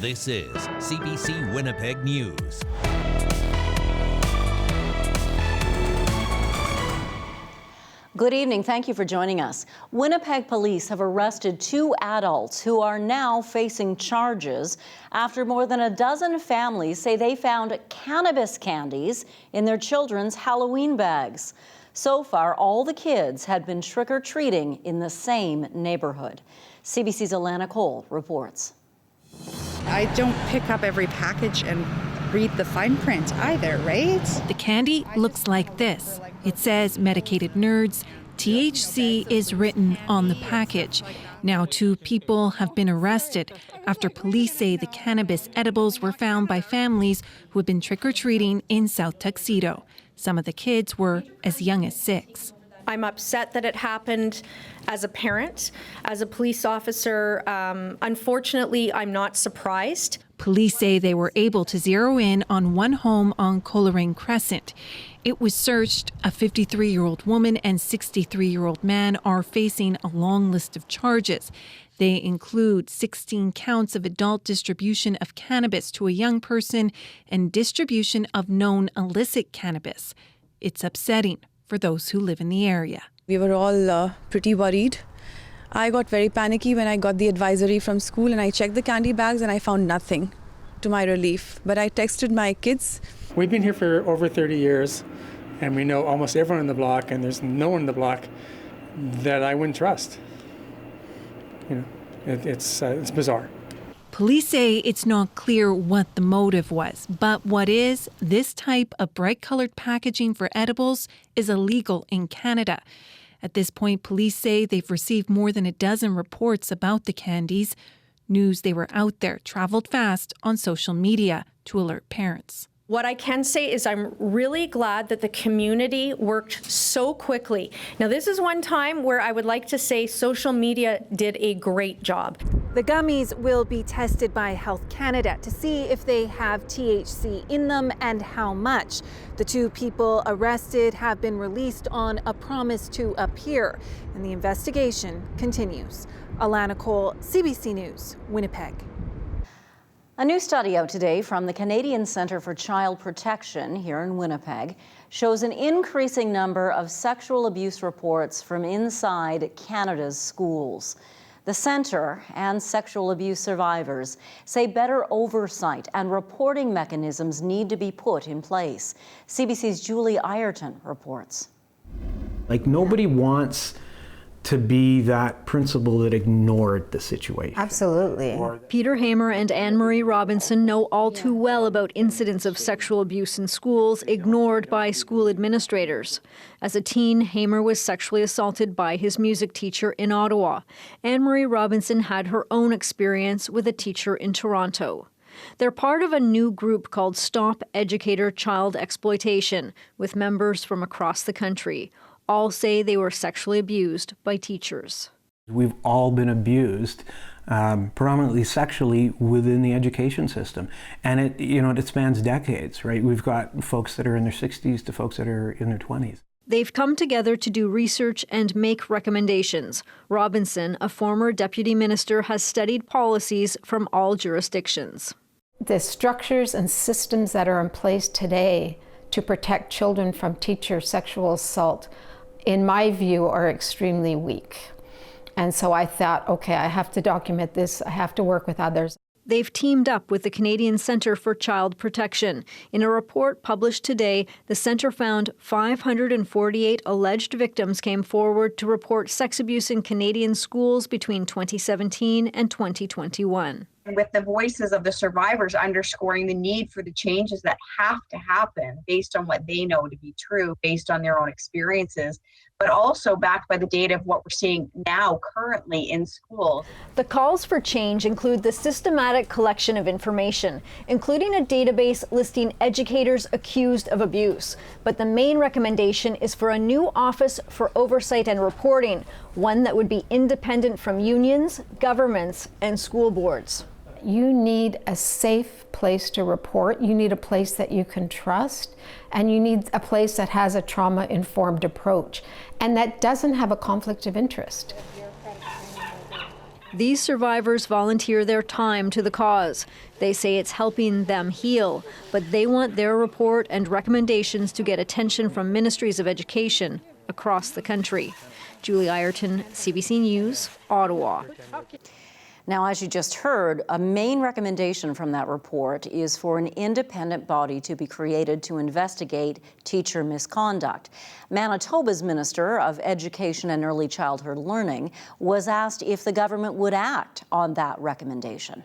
This is CBC Winnipeg News. Good evening. Thank you for joining us. Winnipeg police have arrested 2 adults who are now facing charges after more than a dozen families say they found cannabis candies in their children's Halloween bags. So far, all the kids had been trick-or-treating in the same neighborhood. CBC's Alana Cole reports. I don't pick up every package and read the fine print either, right? The candy looks like this. It says medicated nerds. THC is written on the package. Now 2 people have been arrested after police say the cannabis edibles were found by families who had been trick-or-treating in South Tuxedo. Some of the kids were as young as 6. I'm upset that it happened as a parent, as a police officer. Unfortunately, I'm not surprised. Police say they were able to zero in on one home on Coleraine Crescent. It was searched. A 53-year-old woman and 63-year-old man are facing a long list of charges. They include 16 counts of adult distribution of cannabis to a young person and distribution of known illicit cannabis. It's upsetting for those who live in the area. We were all pretty worried. I got very panicky when I got the advisory from school and I checked the candy bags and I found nothing, to my relief. But I texted my kids. We've been here for over 30 years and we know almost everyone in the block, and there's no one in the block that I wouldn't trust. You know, it's bizarre. Police say it's not clear what the motive was, but what is, this type of bright-colored packaging for edibles is illegal in Canada. At this point, police say they've received more than a dozen reports about the candies. News they were out there traveled fast on social media to alert parents. What I can say is I'm really glad that the community worked so quickly. Now, this is one time where I would like to say social media did a great job. The gummies will be tested by Health Canada to see if they have THC in them and how much. The 2 people arrested have been released on a promise to appear, and the investigation continues. Alana Cole, CBC News, Winnipeg. A new study out today from the Canadian Centre for Child Protection here in Winnipeg shows an increasing number of sexual abuse reports from inside Canada's schools. The centre and sexual abuse survivors say better oversight and reporting mechanisms need to be put in place. CBC's Julie Ayrton reports. Like, nobody wants to be that principal that ignored the situation. Absolutely. Peter Hamer and Anne-Marie Robinson know all too well about incidents of sexual abuse in schools ignored by school administrators. As a teen, Hamer was sexually assaulted by his music teacher in Ottawa. Anne-Marie Robinson had her own experience with a teacher in Toronto. They're part of a new group called Stop Educator Child Exploitation, with members from across the country. All say they were sexually abused by teachers. We've all been abused, predominantly sexually, within the education system. And it spans decades, right? We've got folks that are in their 60s to folks that are in their 20s. They've come together to do research and make recommendations. Robinson, a former deputy minister, has studied policies from all jurisdictions. The structures and systems that are in place today to protect children from teacher sexual assault, in my view, are extremely weak. And so I thought, okay, I have to document this. I have to work with others. They've teamed up with the Canadian Centre for Child Protection. In a report published today, the centre found 548 alleged victims came forward to report sex abuse in Canadian schools between 2017 and 2021. With the voices of the survivors underscoring the need for the changes that have to happen based on what they know to be true, based on their own experiences, but also backed by the data of what we're seeing now currently in schools. The calls for change include the systematic collection of information, including a database listing educators accused of abuse. But the main recommendation is for a new office for oversight and reporting, one that would be independent from unions, governments, and school boards. You need a safe place to report. You need a place that you can trust. And you need a place that has a trauma-informed approach and that doesn't have a conflict of interest. These survivors volunteer their time to the cause. They say it's helping them heal, but they want their report and recommendations to get attention from ministries of education across the country. Julie Ireton, CBC News, Ottawa. Now, as you just heard, a main recommendation from that report is for an independent body to be created to investigate teacher misconduct. Manitoba's Minister of Education and Early Childhood Learning was asked if the government would act on that recommendation.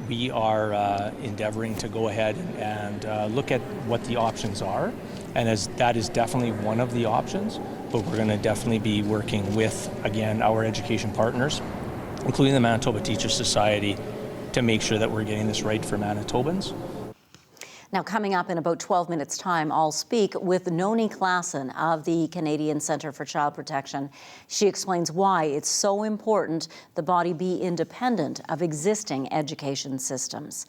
We are endeavoring to go ahead and look at what the options are, and that is definitely one of the options, but we're going to definitely be working with, again, our education partners, including the Manitoba Teachers Society, to make sure that we're getting this right for Manitobans. Now, coming up in about 12 minutes' time, I'll speak with Noni Klassen of the Canadian Centre for Child Protection. She explains why it's so important the body be independent of existing education systems.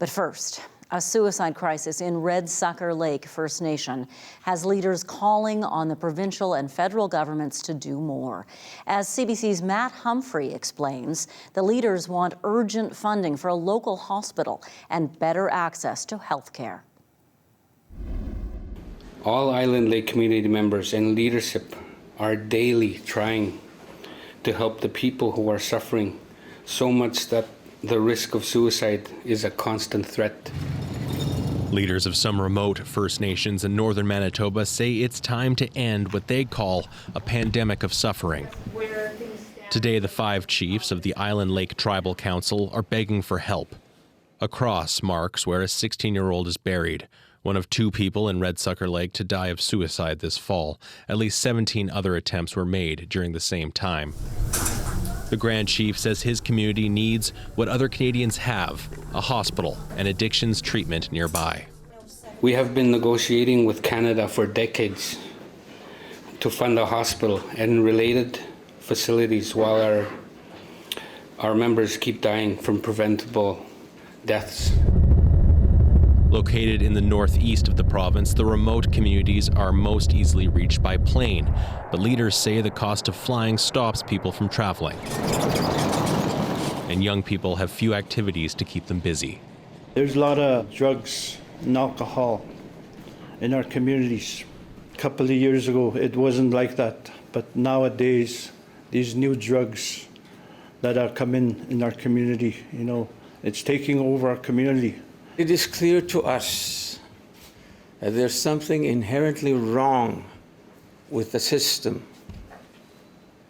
But first, a suicide crisis in Red Sucker Lake First Nation has leaders calling on the provincial and federal governments to do more. As CBC's Matt Humphrey explains, the leaders want urgent funding for a local hospital and better access to health care. All Island Lake community members and leadership are daily trying to help the people who are suffering so much that the risk of suicide is a constant threat. Leaders of some remote First Nations in northern Manitoba say it's time to end what they call a pandemic of suffering. Today, the 5 chiefs of the Island Lake Tribal Council are begging for help. A cross marks where a 16-year-old is buried, one of 2 people in Red Sucker Lake to die of suicide this fall. At least 17 other attempts were made during the same time. The Grand Chief says his community needs what other Canadians have, a hospital and addictions treatment nearby. We have been negotiating with Canada for decades to fund a hospital and related facilities while our members keep dying from preventable deaths. Located in the northeast of the province, the remote communities are most easily reached by plane, but leaders say the cost of flying stops people from traveling. And young people have few activities to keep them busy. There's a lot of drugs and alcohol in our communities. A couple of years ago, it wasn't like that, but nowadays, these new drugs that are coming in our community, it's taking over our community. It is clear to us that there's something inherently wrong with the system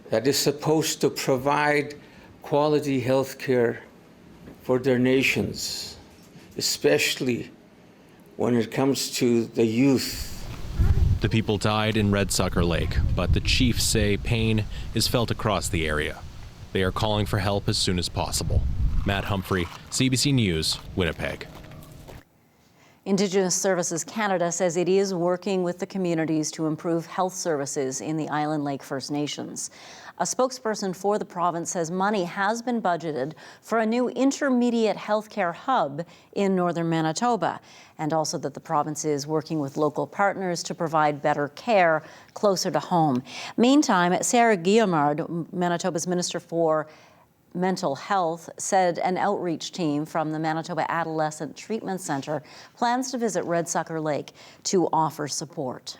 that is supposed to provide quality health care for their nations, especially when it comes to the youth. The people died in Red Sucker Lake, but the chiefs say pain is felt across the area. They are calling for help as soon as possible. Matt Humphrey, CBC News, Winnipeg. Indigenous Services Canada says it is working with the communities to improve health services in the Island Lake First Nations. A spokesperson for the province says money has been budgeted for a new intermediate healthcare hub in northern Manitoba, and also that the province is working with local partners to provide better care closer to home. Meantime, Sarah Guillemard, Manitoba's Minister for Mental Health, said an outreach team from the Manitoba Adolescent Treatment Centre plans to visit Red Sucker Lake to offer support.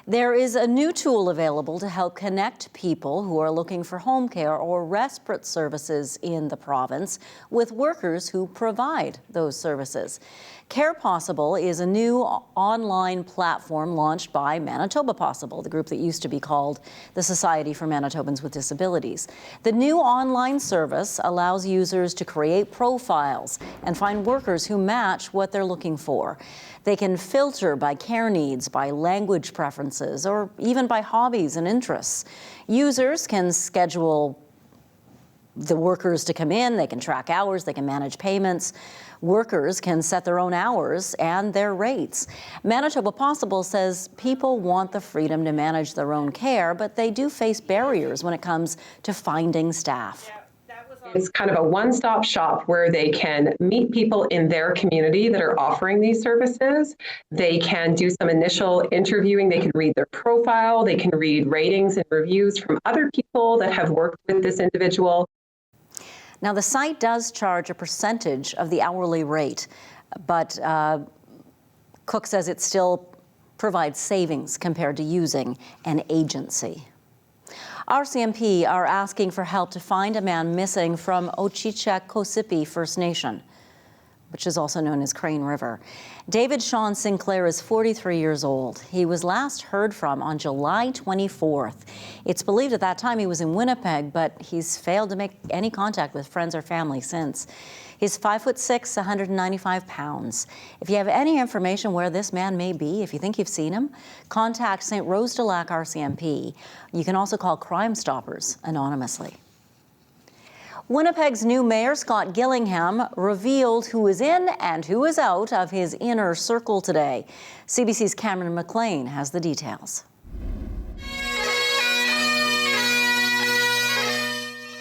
There is a new tool available to help connect people who are looking for home care or respite services in the province with workers who provide those services. Care Possible is a new online platform launched by Manitoba Possible, the group that used to be called the Society for Manitobans with Disabilities. The new online service allows users to create profiles and find workers who match what they're looking for. They can filter by care needs, by language preferences, or even by hobbies and interests. Users can schedule the workers to come in, they can track hours, they can manage payments. Workers can set their own hours and their rates. Manitoba Possible says people want the freedom to manage their own care, but they do face barriers when it comes to finding staff. It's kind of a one-stop shop where they can meet people in their community that are offering these services. They can do some initial interviewing. They can read their profile. They can read ratings and reviews from other people that have worked with this individual. Now, the site does charge a percentage of the hourly rate, but Cook says it still provides savings compared to using an agency. RCMP are asking for help to find a man missing from Ochichek-Kosipi First Nation, which is also known as Crane River. David Sean Sinclair is 43 years old. He was last heard from on July 24th. It's believed at that time he was in Winnipeg, but he's failed to make any contact with friends or family since. He's 5'6", 195 pounds. If you have any information where this man may be, if you think you've seen him, contact St. Rose de Lac RCMP. You can also call Crime Stoppers anonymously. Winnipeg's new mayor, Scott Gillingham, revealed who is in and who is out of his inner circle today. CBC's Cameron McLean has the details.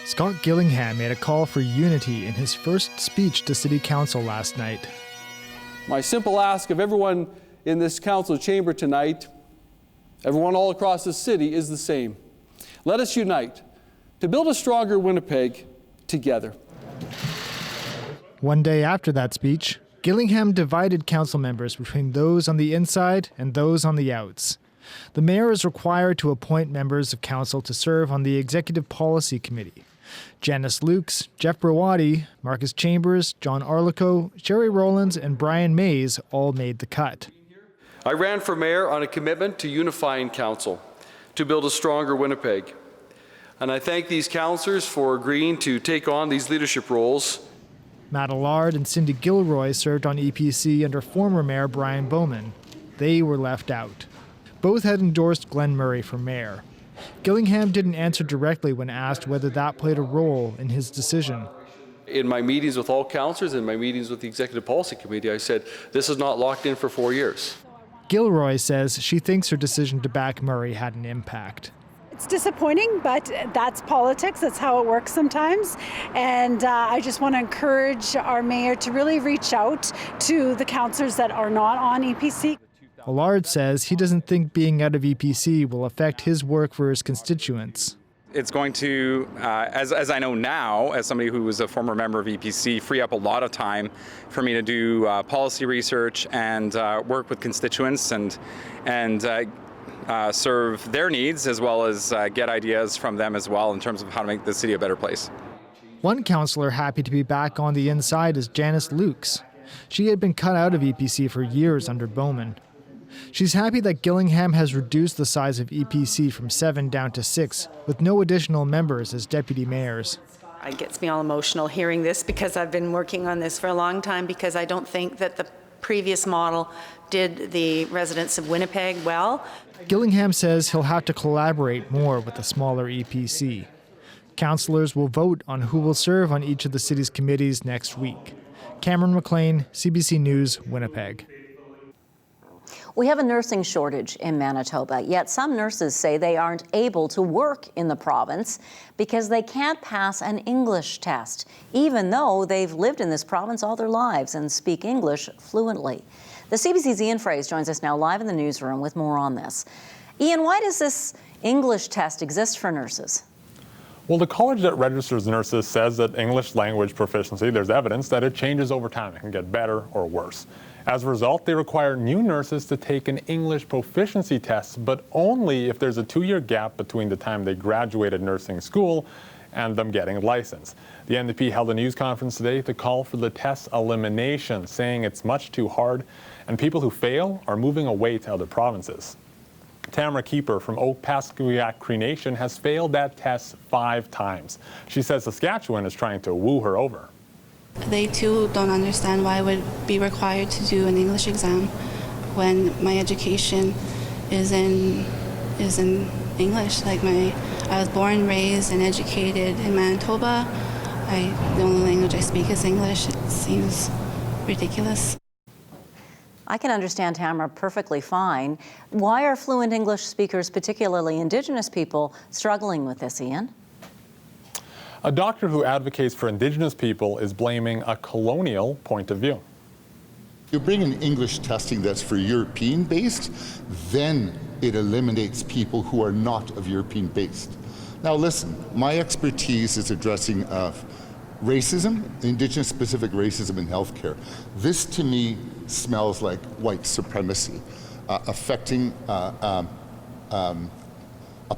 Scott Gillingham made a call for unity in his first speech to City Council last night. My simple ask of everyone in this council chamber tonight, everyone all across the city, is the same. Let us unite to build a stronger Winnipeg together. One day after that speech, Gillingham divided council members between those on the inside and those on the outs. The mayor is required to appoint members of council to serve on the Executive Policy Committee. Janice Lukes, Jeff Brawadi, Marcus Chambers, John Arlico, Sherry Rowlands, and Brian Mays all made the cut. I ran for mayor on a commitment to unifying council, to build a stronger Winnipeg. And I thank these councillors for agreeing to take on these leadership roles. Matt Allard and Cindy Gilroy served on EPC under former Mayor Brian Bowman. They were left out. Both had endorsed Glenn Murray for mayor. Gillingham didn't answer directly when asked whether that played a role in his decision. In my meetings with all councillors and my meetings with the Executive Policy Committee, I said, this is not locked in for 4 years. Gilroy says she thinks her decision to back Murray had an impact. It's disappointing, but that's politics. That's how it works sometimes. And I just want to encourage our mayor to really reach out to the councillors that are not on EPC. Allard says he doesn't think being out of EPC will affect his work for his constituents. It's going to, as I know now, as somebody who was a former member of EPC, free up a lot of time for me to do policy research and work with constituents and serve their needs, as well as get ideas from them as well in terms of how to make the city a better place. One councillor happy to be back on the inside is Janice Lukes. She had been cut out of EPC for years under Bowman. She's happy that Gillingham has reduced the size of EPC from 7 down to 6, with no additional members as deputy mayors. It gets me all emotional hearing this because I've been working on this for a long time, because I don't think that the previous model did the residents of Winnipeg well. Gillingham says he'll have to collaborate more with a smaller EPC. Councillors will vote on who will serve on each of the city's committees next week. Cameron McLean, CBC News, Winnipeg. We have a nursing shortage in Manitoba, yet some nurses say they aren't able to work in the province because they can't pass an English test, even though they've lived in this province all their lives and speak English fluently. The CBC's Ian Fraze joins us now live in the newsroom with more on this. Ian, why does this English test exist for nurses? Well, the college that registers nurses says that English language proficiency, there's evidence that it changes over time. It can get better or worse. As a result, they require new nurses to take an English proficiency test, but only if there's a 2-year gap between the time they graduated nursing school and them getting a license. The NDP held a news conference today to call for the test elimination, saying it's much too hard, and people who fail are moving away to other provinces. Tamara Keeper from Oak Pasquia Cree Nation has failed that test 5 times. She says Saskatchewan is trying to woo her over. They too don't understand why I would be required to do an English exam when my education is in English. I was born, raised, and educated in Manitoba. The only language I speak is English. It seems ridiculous. I can understand Tamara perfectly fine. Why are fluent English speakers, particularly Indigenous people, struggling with this, Ian? A doctor who advocates for Indigenous people is blaming a colonial point of view. You bring in English testing that's for European-based, then it eliminates people who are not of European-based. Now listen, my expertise is addressing Racism, Indigenous-specific racism in healthcare. This, to me, smells like white supremacy, affecting a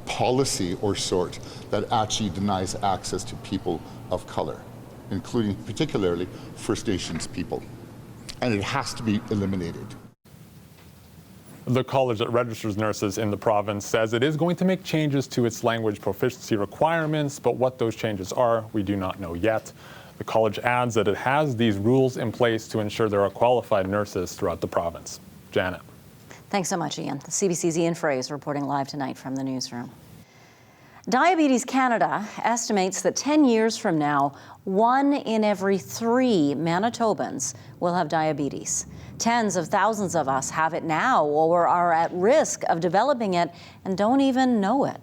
policy or sort that actually denies access to people of color, including particularly First Nations people. And it has to be eliminated. The college that registers nurses in the province says it is going to make changes to its language proficiency requirements, but what those changes are, we do not know yet. The college adds that it has these rules in place to ensure there are qualified nurses throughout the province. Janet. Thanks so much, Ian. The CBC's Ian Fraze reporting live tonight from the newsroom. Diabetes Canada estimates that 10 years from now, 1 in every 3 Manitobans will have diabetes. Tens of thousands of us have it now or are at risk of developing it and don't even know it.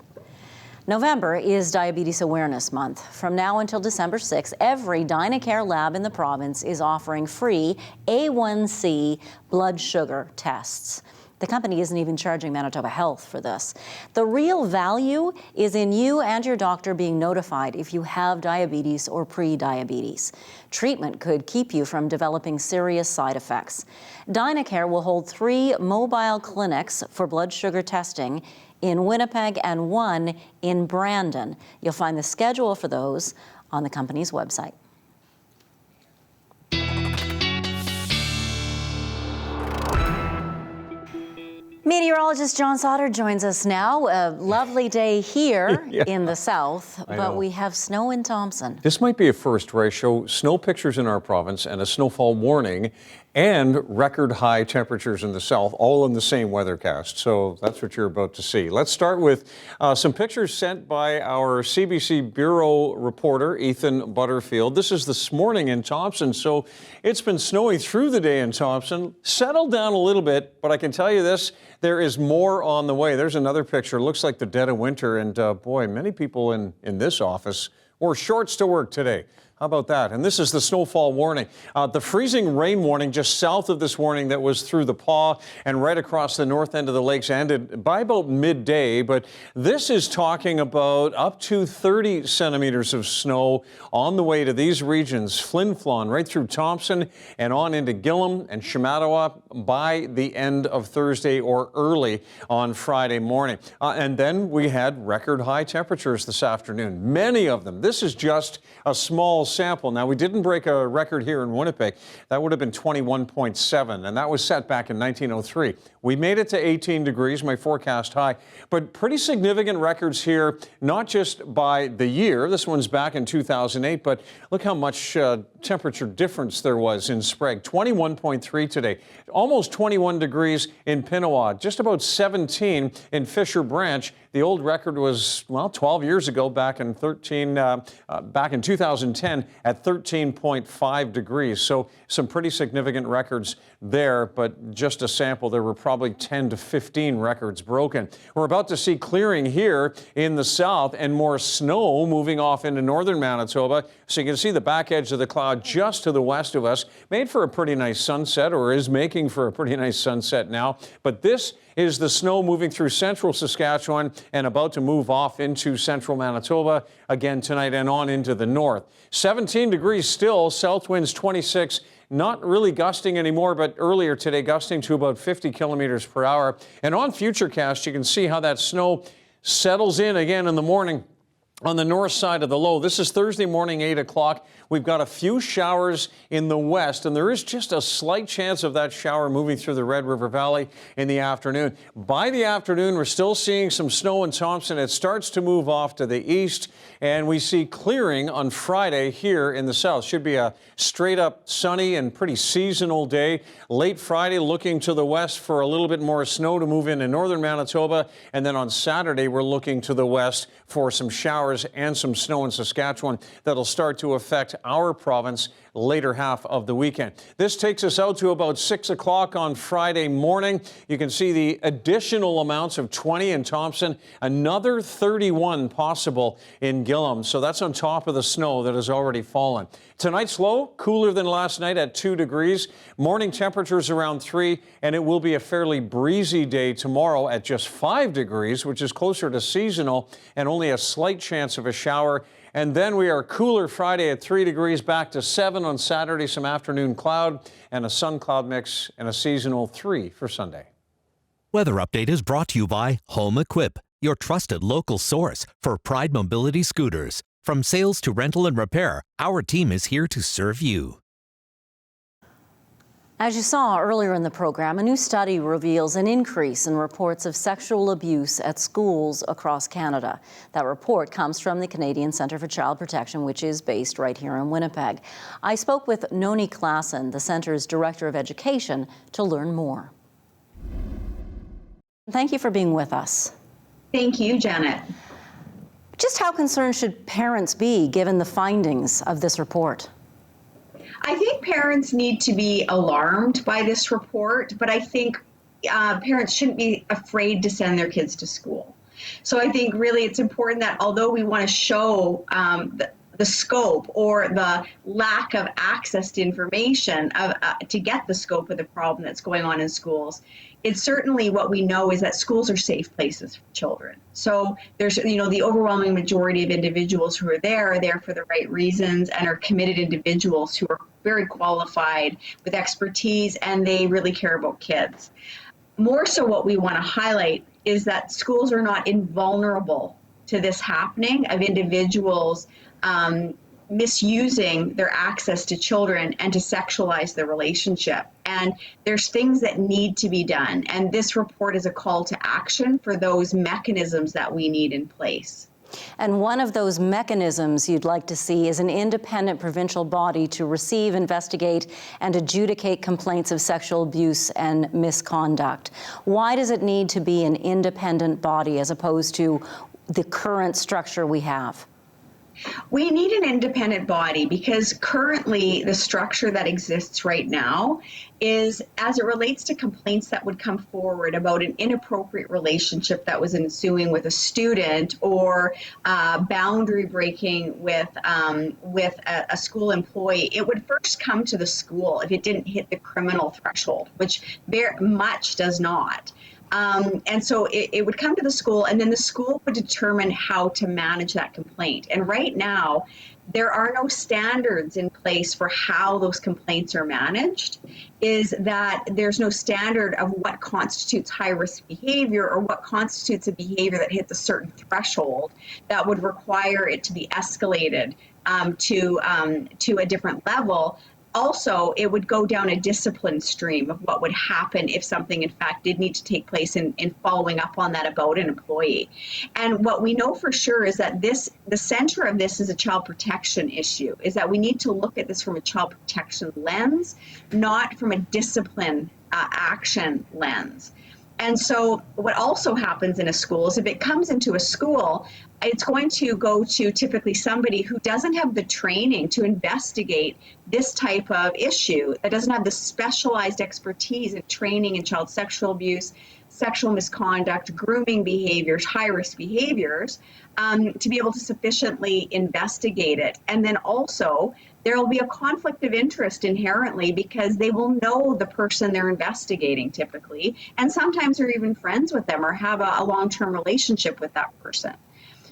November is Diabetes Awareness Month. From now until December 6th, every Dynacare lab in the province is offering free A1C blood sugar tests. The company isn't even charging Manitoba Health for this. The real value is in you and your doctor being notified if you have diabetes or pre-diabetes. Treatment could keep you from developing serious side effects. Dynacare will hold 3 mobile clinics for blood sugar testing in Winnipeg and 1 in Brandon. You'll find the schedule for those on the company's website. Meteorologist John Sauder joins us now. A lovely day here in the south, but we have snow in Thompson. This might be a first, where I show snow pictures in our province and a snowfall warning and record high temperatures in the south, all in the same weathercast. So that's what you're about to see. Let's start with some pictures sent by our CBC Bureau reporter, Ethan Butterfield. This is this morning in Thompson. So it's been snowing through the day in Thompson, settled down a little bit, but I can tell you this, there is more on the way. There's another picture. Looks like the dead of winter. And boy, many people in this office wore shorts to work today. How about that? And this is the snowfall warning. The freezing rain warning just south of this warning that was through the Paw and right across the north end of the lakes ended by about midday. But this is talking about up to 30 centimeters of snow on the way to these regions, Flin Flon, right through Thompson and on into Gillam and Shamattawa by the end of Thursday or early on Friday morning. And then we had record high temperatures this afternoon, many of them. This is just a small sample. Now, we didn't break a record here in Winnipeg. That would have been 21.7, and that was set back in 1903. We made it to 18 degrees, my forecast high, but pretty significant records here, not just by the year. This one's back in 2008, but look how much temperature difference there was in Sprague. 21.3 today, almost 21 degrees in Pinawa, just about 17 in Fisher Branch. The old record was, well, 12 years ago, back in 2010 at 13.5 degrees. So some pretty significant records there, but just a sample. There were probably 10 to 15 records broken. We're about to see clearing here in the south and more snow moving off into northern Manitoba. So you can see the back edge of the cloud just to the west of us. Made for a pretty nice sunset, or is making for a pretty nice sunset now. But this is the snow moving through central Saskatchewan and about to move off into central Manitoba again tonight and on into the north. 17 degrees still, south winds 26, not really gusting anymore, but earlier today gusting to about 50 kilometers per hour. And on Futurecast, you can see how that snow settles in again in the morning on the north side of the low. This is Thursday morning, 8 o'clock. We've got a few showers in the west, and there is just a slight chance of that shower moving through the Red River Valley in the afternoon. By the afternoon, we're still seeing some snow in Thompson. It starts to move off to the east, and we see clearing on Friday here in the south. Should be a straight up sunny and pretty seasonal day. Late Friday, looking to the west for a little bit more snow to move in northern Manitoba, and then on Saturday, we're looking to the west for some showers and some snow in Saskatchewan that'll start to affect our province later half of the weekend. This takes us out to about 6 o'clock on Friday morning. You can see the additional amounts of 20 in Thompson, another 31 possible in Gillam. So that's on top of the snow that has already fallen. Tonight's low, cooler than last night at 2 degrees. Morning temperatures around 3, and it will be a fairly breezy day tomorrow at just 5 degrees, which is closer to seasonal, and only a slight chance of a shower And then we are cooler Friday at 3 degrees, back to 7 on Saturday, some afternoon cloud and a sun cloud mix, and a seasonal 3 for Sunday. Weather update is brought to you by Home Equip, your trusted local source for Pride Mobility scooters. From sales to rental and repair, our team is here to serve you. As you saw earlier in the program, a new study reveals an increase in reports of sexual abuse at schools across Canada. That report comes from the Canadian Centre for Child Protection, which is based right here in Winnipeg. I spoke with Noni Klassen, the centre's Director of Education, to learn more. Thank you for being with us. Thank you, Janet. Just how concerned should parents be given the findings of this report? I think parents need to be alarmed by this report, but I think parents shouldn't be afraid to send their kids to school. So I think really it's important that although we want to show the scope or the lack of access to information to get the scope of the problem that's going on in schools, it's certainly what we know is that schools are safe places for children. So there's, the overwhelming majority of individuals who are there for the right reasons and are committed individuals who are very qualified with expertise, and they really care about kids. More so what we want to highlight is that schools are not invulnerable to this happening of individuals misusing their access to children and to sexualize the relationship. And there's things that need to be done. And this report is a call to action for those mechanisms that we need in place. And one of those mechanisms you'd like to see is an independent provincial body to receive, investigate, and adjudicate complaints of sexual abuse and misconduct. Why does it need to be an independent body as opposed to the current structure we have? We need an independent body because currently the structure that exists right now is, as it relates to complaints that would come forward about an inappropriate relationship that was ensuing with a student or boundary breaking with a school employee, it would first come to the school if it didn't hit the criminal threshold, which very much does not. And so it would come to the school, and then the school would determine how to manage that complaint. And right now, there are no standards in place for how those complaints are managed, is that there's no standard of what constitutes high-risk behavior or what constitutes a behavior that hits a certain threshold that would require it to be escalated to a different level. Also, it would go down a discipline stream of what would happen if something, in fact, did need to take place in following up on that about an employee. And what we know for sure is that the center of this is a child protection issue, is that we need to look at this from a child protection lens, not from a discipline action lens. And so what also happens in a school is if it comes into a school, it's going to go to typically somebody who doesn't have the training to investigate this type of issue, that doesn't have the specialized expertise and training in child sexual abuse, sexual misconduct, grooming behaviors, high-risk behaviors, to be able to sufficiently investigate it. And then also, there will be a conflict of interest inherently because they will know the person they're investigating typically, and sometimes they're even friends with them or have a long-term relationship with that person.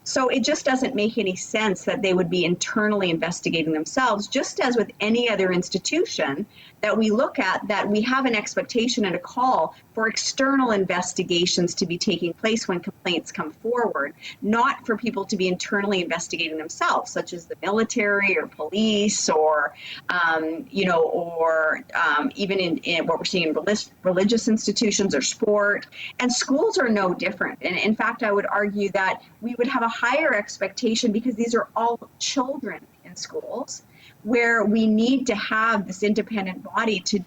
So it just doesn't make any sense that they would be internally investigating themselves, just as with any other institution that we look at, that we have an expectation and a call for external investigations to be taking place when complaints come forward, not for people to be internally investigating themselves, such as the military or police or, even in what we're seeing in religious institutions or sport. And schools are no different. And in fact, I would argue that we would have a higher expectation because these are all children in schools, where we need to have this independent body to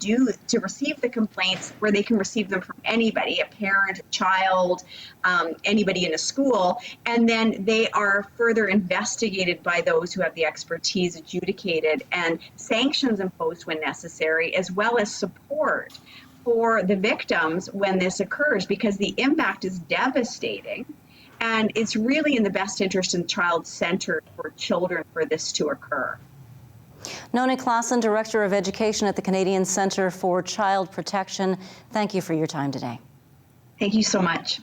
receive the complaints, where they can receive them from anybody, a parent, a child, anybody in a school, and then they are further investigated by those who have the expertise, adjudicated, and sanctions imposed when necessary, as well as support for the victims when this occurs, because the impact is devastating. And it's really in the best interest and child-centered for children for this to occur. Noni Klassen, Director of Education at the Canadian Centre for Child Protection, thank you for your time today. Thank you so much.